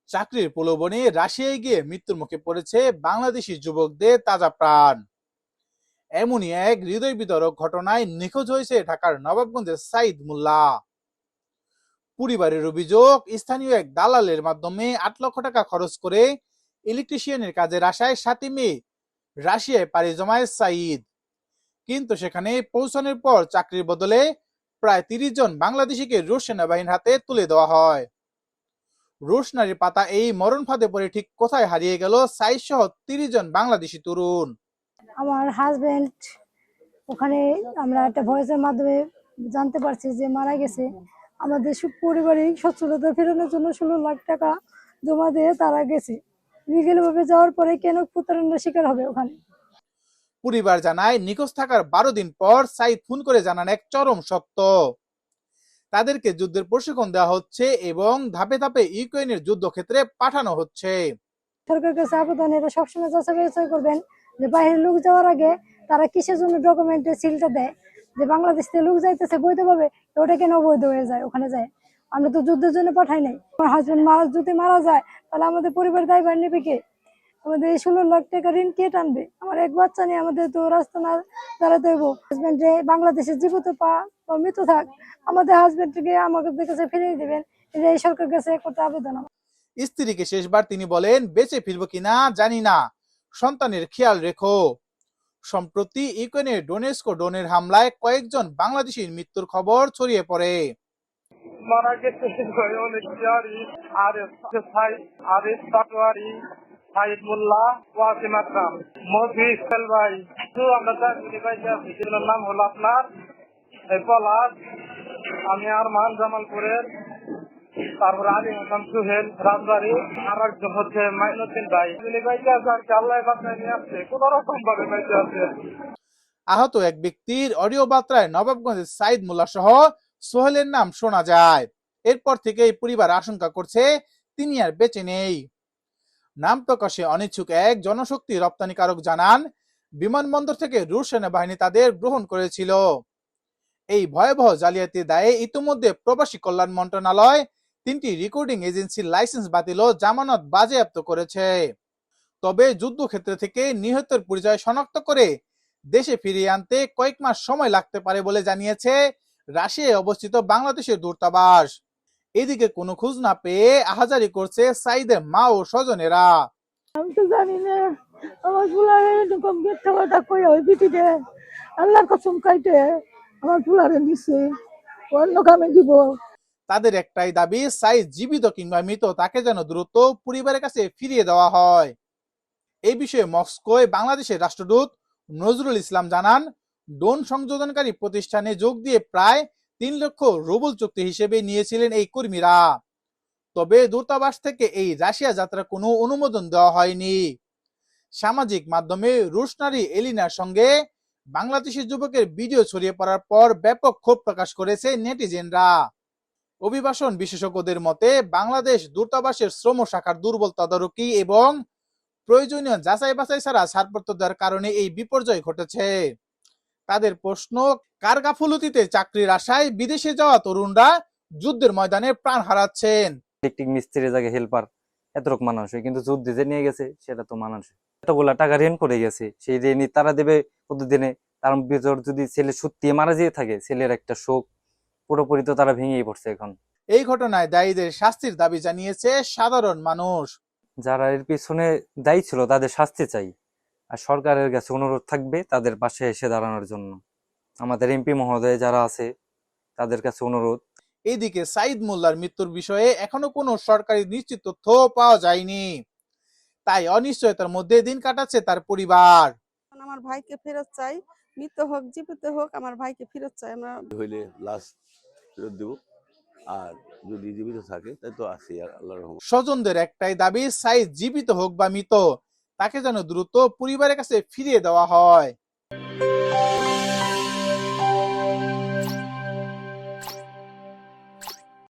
চাকরির প্রলোভনে রাশিয়ায় গিয়ে মৃত্যুর মুখে পড়েছে বাংলাদেশি যুবকদের তাজা প্রাণ। এমনই এক হৃদয় বিদারক ঘটনায় নিখোঁজ হয়েছে ঢাকার নবাবগঞ্জের সাইদ মোল্লা। পরিবারের অভিযোগ, স্থানীয় এক দালালের মাধ্যমে ৮ লক্ষ টাকা খরচ করে ইলেকট্রিশিয়ানের কাজের আশায় ৭ই মে রাশিয়ায় পাড়ি জমায় সাইদ। কিন্তু সেখানে পৌঁছানোর পর চাকরির বদলে প্রায় ৩০ জন বাংলাদেশিকে রুশ সেনাবাহিনীর হাতে তুলে দেওয়া হয়। রুশ নারীর পাতা এই মরণ ফাঁদে পড়ে ঠিক কোথায় হারিয়ে গেল সাইদ সহ ৩০ জন বাংলাদেশি তরুণ। আমার হাজবেন্ড ওখানে আমরা একটা ভয়েসের মাধ্যমে জানতে পারছি যে মারা গেছে। আমাদের পারিবারিক সচ্ছলতা ফেরানোর জন্য ১৬ লাখ টাকা জমা দিয়ে তারা গেছে। লিগেল ভাবে যাওয়ার পরে কেন প্রতারণার শিকার হবে ওখানে। পরিবার জানায়, নিখোঁজ থাকার ১২ দিন পর সাইদ ফোন করে জানান এক চরম সত্য। তাদেরকে যুদ্ধের প্রশিক্ষণ দেওয়া হচ্ছে এবং ধাপে ধাপে ইউক্রেনের যুদ্ধক্ষেত্রে পাঠানো হচ্ছে। সরকার কাছে আবেদন, এটা সবসময় যাচাই করবেন যে বাইরের লোক যাওয়ার আগে তারা কিসের জন্য ডকুমেন্টের সিলটা দেয়, যে বাংলাদেশ থেকে লোক যাইতেছে বৈধভাবে, ওটা কেন অবৈধ হয়ে যায় ওখানে যায়। আমরা তো যুদ্ধের জন্য পাঠাই নাই। আমার হাজবেন্ড যদি মারা যায় তাহলে আমাদের পরিবার দায়ভার নেবে কে? আমাদের ১৬ লাখ টাকা ঋণ কে টানবে? আমার এক বাচ্চা নেই, আমাদের তো রাস্তা না দাঁড়াতে হইব। হাজবেন্ড বাংলাদেশে জীবিত পা বা মৃত থাক, আমাদের হাজবেন্ডকে আমাদের কাছে ফিরিয়ে দিবেন, এটা এই সরকার কাছে একটা আবেদন। স্ত্রীকে শেষবার তিনি বলেন, বেঁচে ফিরবো কিনা জানি না, সন্তানের খেয়াল রেখো। সম্প্রতি ইউক্রেনের ডোনেস্কো ড্রোনের হামলায় কয়েকজন বাংলাদেশির মৃত্যুর খবর ছড়িয়ে পড়ে। মারা গেছে আরিফ পাটোয়ারি, সাইদ মোল্লা, ওয়াসিম আকরাম, মফিজ ভাই। আমরা চাকরি পাইছি, নাম হলো আপনার পলাশ, আমি আরমান জামালপুরের, তারপর আলী হাসান সুহেল রাজবাড়ি, আর একজন হচ্ছে মাইনুদ্দিন ভাই। পাইতে আছে আর কি, আল্লাহ বাঁচায় নিয়ে আসছে, কোন রকম ভাবে পাইতে আছে। আহত এক ব্যক্তির অডিও বার্তায় নবাবগঞ্জের সাইদ মোল্লা সহ সোহেলের নাম শোনা যায়। এরপর থেকে পরিবার আশঙ্কা করছে তিনি আর বেঁচে নেই। নাম প্রকাশে অনিচ্ছুক এক জনশক্তি রপ্তানিকারক জানান, বিমানবন্দর থেকে রুশ সেনাবাহিনী তাদের গ্রহণ করেছিল। এই ভয়াবহ জালিয়াতির দায়ে ইতিমধ্যে প্রবাসী কল্যাণ মন্ত্রণালয় ৩টি রেকর্ডিং এজেন্সির লাইসেন্স বাতিল ও জামানত বাজেয়াপ্ত করেছে। তবে যুদ্ধক্ষেত্র থেকে নিহতের পরিচয় শনাক্ত করে দেশে ফিরিয়ে আনতে কয়েক মাস সময় লাগতে পারে বলে জানিয়েছে রাশিয়ায় অবস্থিত বাংলাদেশের দূতাবাস। এদিকে কোনো খোঁজ না পেয়ে আহাজারি করছে সাইদের মা ও স্বজনেরা। আমি তো জানি না আমার ফুলারে এরকম মিথ্যা কথা কই ওই বিটিতে আল্লাহর কসম খাইতে আমার ফুলারে দিছে, অন্য কামে দিব। তাদের একটাই দাবি, সাইদ জীবিত কিংবা মৃত তাকে যেন দ্রুত পরিবারের কাছে ফিরিয়ে দেওয়া হয়। এই বিষয়ে মস্কোয় বাংলাদেশের রাষ্ট্রদূত নজরুল ইসলাম জানান, ড্রোন সংযোজনকারী প্রতিষ্ঠানে যোগ দিয়ে প্রায় ৩ লক্ষ রুবল চুক্তি হিসেবে নিয়েছিলেন এই কর্মীরা। তবে দূতাবাস থেকে এই রাশিয়া যাত্রার কোনো অনুমোদন দেওয়া হয়নি। সামাজিক মাধ্যমে রুশ নারী এলিনার সঙ্গে বাংলাদেশি যুবকের ভিডিও ছড়িয়ে পড়ার পর ব্যাপক ক্ষোভ প্রকাশ করেছে নেটিজেনরা। অভিবাসন বিশেষজ্ঞদের মতে, বাংলাদেশ দূতাবাসের শ্রম শাখার দুর্বল তদারকি এবং প্রয়োজনীয় যাচাই বাছাই ছাড়া ছাড়পত্র দেওয়ার কারণে এই বিপর্যয় ঘটেছে। তাদের প্রশ্ন, কার গাফলতিতে চাকরির আশায় বিদেশে যাওয়া তরুণরা যুদ্ধের ময়দানে প্রাণ হারাচ্ছেন। ইলেকট্রিক মিস্ত্রির জায়গায় হেল্পার এতটুক মানুষ, কিন্তু যুদ্ধে যে নিয়ে গেছে সেটা তো মানুষ এতগুলা টাকা ঋণ করে গেছে, সেই ঋণই তারা দেবে প্রতিদিনে। তার ভিতর যদি ছেলে সত্যি মারা যেয়ে থাকে, ছেলের একটা শোক পুরোপুরি তো তারা ভেঙেই পড়ছে এখন। এই ঘটনায় দায়ীদের শাস্তির দাবি জানিয়েছে সাধারণ মানুষ। যারা এর পিছনে দায়ী ছিল তাদের শাস্তি চাই, আর সরকারের কাছে অনুরোধ থাকবে তাদের পাশে এসে দাঁড়ানোর জন্য। আমাদের এমপি মহোদয় যারা আছে তাদের কাছে অনুরোধ। এদিকে সাইদ মোল্লার মৃত্যুর বিষয়ে এখনো কোনো সরকারি নিশ্চিত তথ্য পাওয়া যায়নি, তাই অনিশ্চয়তার মধ্যে দিন কাটাচ্ছে তার পরিবার। আমার ভাইকে ফেরত চাই, মৃত হোক জীবিত হোক, আমার ভাইকে ফেরত চাই। আমরা হইলে লাশ ফেরত দেব, আর যদি জীবিত থাকে তাই তো আছে আল্লাহর রহমত। স্বজনদের একটাই দাবি, সাইদ জীবিত হোক বা মৃত, তাকে যেন দ্রুত পরিবারের কাছে ফিরিয়ে দেওয়া হয়।